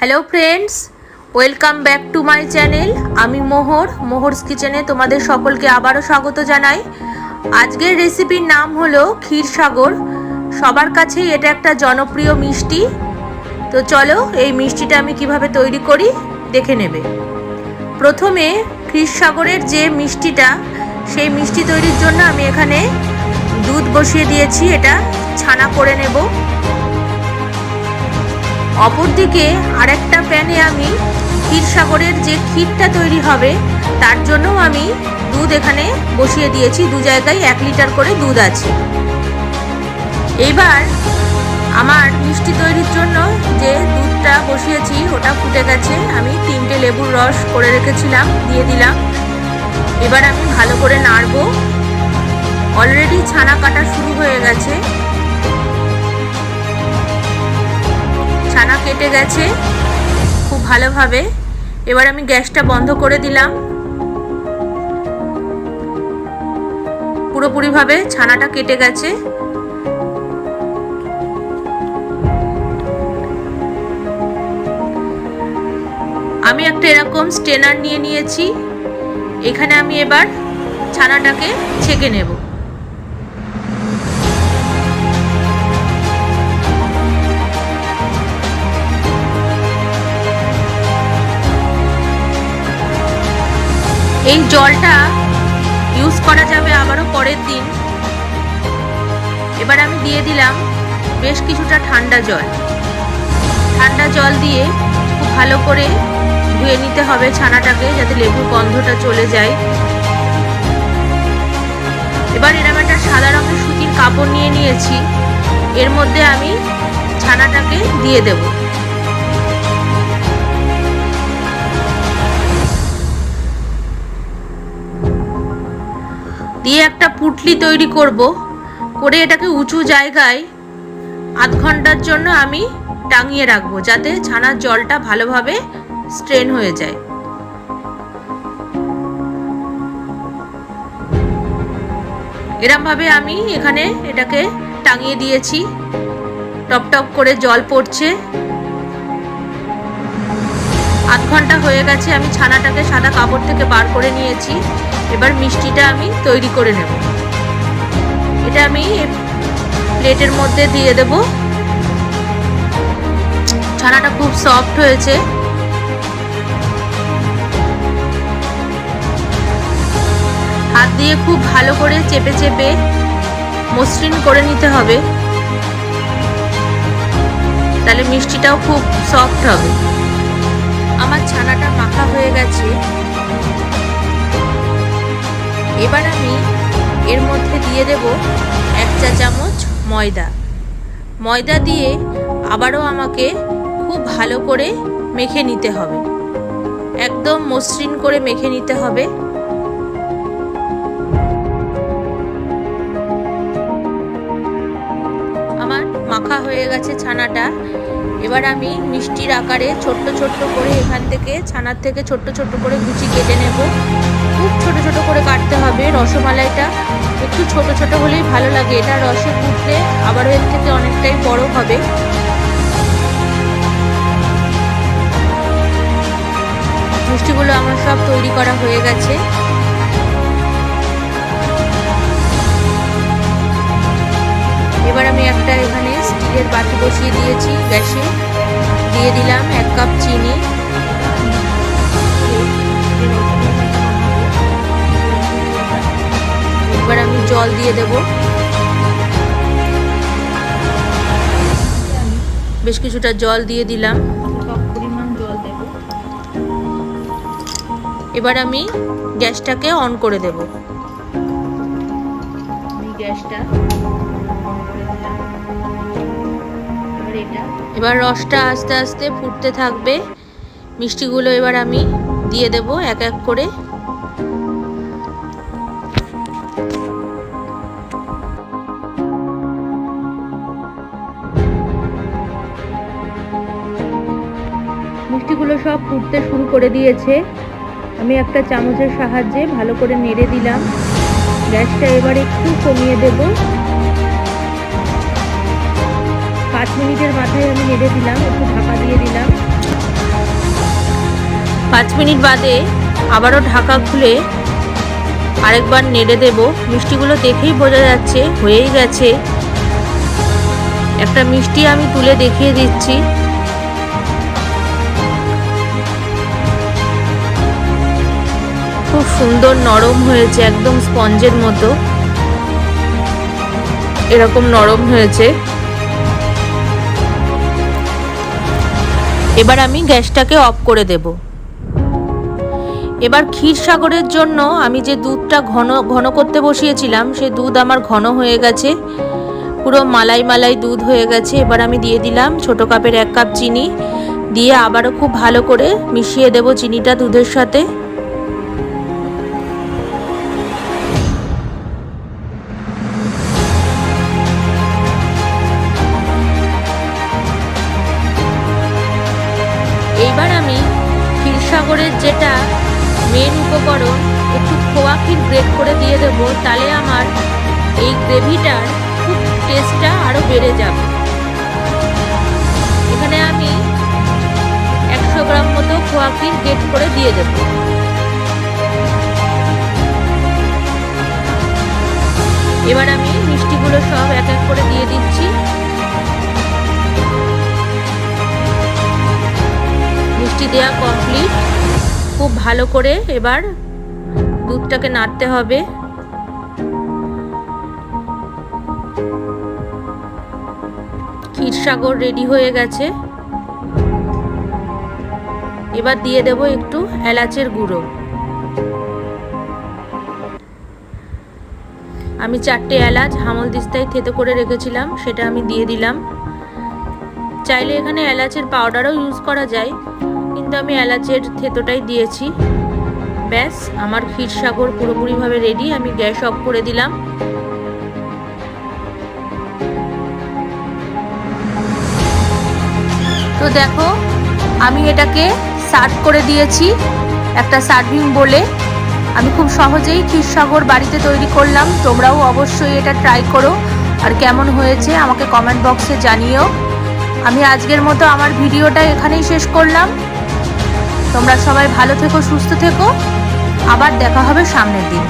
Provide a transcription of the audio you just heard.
Hello friends, welcome back to my channel. আমি মোহরস কিচেনে তোমাদের সকলকে আবারও স্বাগত জানাই। আজকের রেসিপির নাম হলো ক্ষীরসাগর। সবার কাছেই এটা একটা জনপ্রিয় মিষ্টি। তো চলো এই মিষ্টিটা আমি কিভাবে তৈরি করি দেখে নেবে। প্রথমে ক্ষীরসাগরের যে মিষ্টিটা, সেই মিষ্টি তৈরির জন্য আমি এখানে দুধ বসিয়ে দিয়েছি, এটা ছানা করে নেব। অপরদিকে আরেকটা প্যানে আমি ক্ষীরসাগরের যে ক্ষীরটা তৈরি হবে তার জন্য আমি দুধ এখানে বসিয়ে দিয়েছি। দু জায়গায় 1 লিটার করে দুধ আছে। এইবার আমার মিষ্টি তৈরির জন্য যে দুধটা বসিয়েছি ওটা ফুটে গেছে। আমি 3টে লেবুর রস করে রেখেছিলাম, দিয়ে দিলাম। এবার আমি ভালো করে নাড়বো। অলরেডি ছানা কাটা শুরু হয়ে গেছে, ছানা কেটে গেছে খুব ভালোভাবে। এবার আমি গ্যাসটা বন্ধ করে দিলাম। পুরোপুরিভাবে ছানাটা কেটে গেছে। আমি একটা এরকম স্ট্রেনার নিয়ে নিয়েছি। এখানে আমি এবার ছানাটাকে ছেঁকে নেব। এই জলটা ইউজ করা যাবে আবারও পরের দিন। এবার আমি দিয়ে দিলাম বেশ কিছুটা ঠান্ডা জল। ঠান্ডা জল দিয়ে খুব ভালো করে ধুয়ে নিতে হবে ছানাটাকে, যাতে লেবুর গন্ধটা চলে যায়। এবার এরকম একটা সাদা রঙের সুতির কাপড় নিয়ে নিয়েছি, এর মধ্যে আমি ছানাটাকে দিয়ে দেব। দিয়ে একটা পুটলি তৈরি করব, করে এটাকে উঁচু জায়গায় আধ ঘন্টার জন্য আমি টাঙিয়ে রাখবো, যাতে ছানার জলটা ভালোভাবে স্ট্রেন হয়ে যায়। এরমভাবে আমি এখানে এটাকে টাঙিয়ে দিয়েছি। টপ টপ করে জল পড়ছে। আধ ঘন্টা হয়ে গেছে। আমি ছানাটাকে সাদা কাপড় থেকে বার করে নিয়েছি। এবার মিষ্টিটা আমি তৈরি করে নেব। এটা আমি প্লেটের মধ্যে দিয়ে দেব। ছানাটা খুব সফট হয়েছে। হাত দিয়ে খুব ভালো করে চেপে চেপে মসৃণ করে নিতে হবে, তাহলে মিষ্টিটাও খুব সফট হবে। আমার ছানাটা মাখা হয়ে গেছে। এবার আমি এর মধ্যে দিয়ে দেব 1 চা চামচ ময়দা। ময়দা দিয়ে আবারও আমাকে খুব ভালো করে মেখে নিতে হবে, একদম মসৃণ করে মেখে নিতে হবে। আমার মাখা হয়ে গেছে ছানাটা। এবার আমি মিষ্টির আকারে ছোট্ট ছোট্ট করে এখান থেকে ছানার থেকে ছোট্ট ছোট্ট করে কুচি কেটে নেব। খুব ছোট ছোট করে কাটতে হবে। রসমালাইটা একটু ছোট ছোট হলেই ভালো লাগে, এটা রসে কুটলে আবারও এর থেকে অনেকটাই বড় হবে। মিষ্টিগুলো আমার সব তৈরি করা হয়ে গেছে। এবার আমি একটা এখানে স্টিলের বাটি বসিয়ে দিয়েছি গ্যাসে। দিয়ে দিলাম 1 কাপ চিনি। এবার আমি জল দিয়ে দেব। বেশ কিছুটা জল দিয়ে দিলাম। এবার আমি গ্যাসটাকে অন করে দেব। গ্যাসটা এবার রসটা আস্তে আস্তে ফুটতে থাকবে। মিষ্টিগুলো এবার আমি দিয়ে দেব এক এক করে। মিষ্টিগুলো সব ফুটতে শুরু করে দিয়েছে। আমি একটা চামচের সাহায্যে ভালো করে নেড়ে দিলাম। গ্যাসটা এবার একটু কমিয়ে দেব। 5 মিনিটের মাথায় আমি নেড়ে দিলাম, একটু ঢাকা দিয়ে দিলাম। 5 মিনিট বাদে আবারও ঢাকা খুলে আরেকবার নেড়ে দেব। মিষ্টিগুলো দেখেই বোঝা যাচ্ছে হয়েই গেছে। একটা মিষ্টি আমি তুলে দেখিয়ে দিচ্ছি। খুব সুন্দর নরম হয়েছে, একদম স্পঞ্জের মতো এরকম নরম হয়েছে। এবার আমি গ্যাসটাকে অফ করে দেব। এবার ক্ষীরসাগরের জন্য আমি যে দুধটা ঘন করতে বসিয়েছিলাম, সে দুধ আমার ঘন হয়ে গেছে, পুরো মালাই মালাই দুধ হয়ে গেছে। এবার আমি দিয়ে দিলাম ছোট কাপের 1 কাপ চিনি, দিয়ে আবারও খুব ভালো করে মিশিয়ে দেব চিনিটা দুধের সাথে। এইবার আমি ক্ষীরসাগরের যেটা মেন উপকরণ, একটু খোয়া ক্ষীর গ্রেট করে দিয়ে দেবো, তাহলে আমার এই গ্রেভিটার খুব টেস্টটা আরও বেড়ে যাবে। এখানে আমি 100 গ্রাম মতো খোয়া ক্ষীর গ্রেট করে দিয়ে দেব। এবার আমি মিষ্টিগুলো সব এক এক করে দিয়ে দিচ্ছি। মিষ্টি দেওয়া কমপ্লিট। খুব ভালো করে এবার দুধটাকে নাড়তে হবে। ক্ষীরসাগর রেডি হয়ে গেছে। এবার দিয়ে দেব একটু এলাচের গুঁড়ো। আমি 4টে এলাচ হামলদিস্তায় থেতো করে রেখেছিলাম, সেটা আমি দিয়ে দিলাম। চাইলে এখানে এলাচের পাউডারও ইউজ করা যায়, কিন্তু আমি এলাচের থেতোটাই দিয়েছি। ব্যাস, আমার ক্ষীরসাগর পুরোপুরিভাবে রেডি। আমি গ্যাস অফ করে দিলাম। তো দেখো, আমি এটাকে সার্ভ করে দিয়েছি একটা সার্ভিং বলে। আমি খুব সহজেই ক্ষীরসাগর বাড়িতে তৈরি করলাম। তোমরাও অবশ্যই এটা ট্রাই করো, আর কেমন হয়েছে আমাকে কমেন্ট বক্সে জানিও। আমি আজকের মতো আমার ভিডিওটা এখানেই শেষ করলাম। তোমরা সবাই ভালো থেকো, সুস্থ থেকো। আবার দেখা হবে সামনের দিন।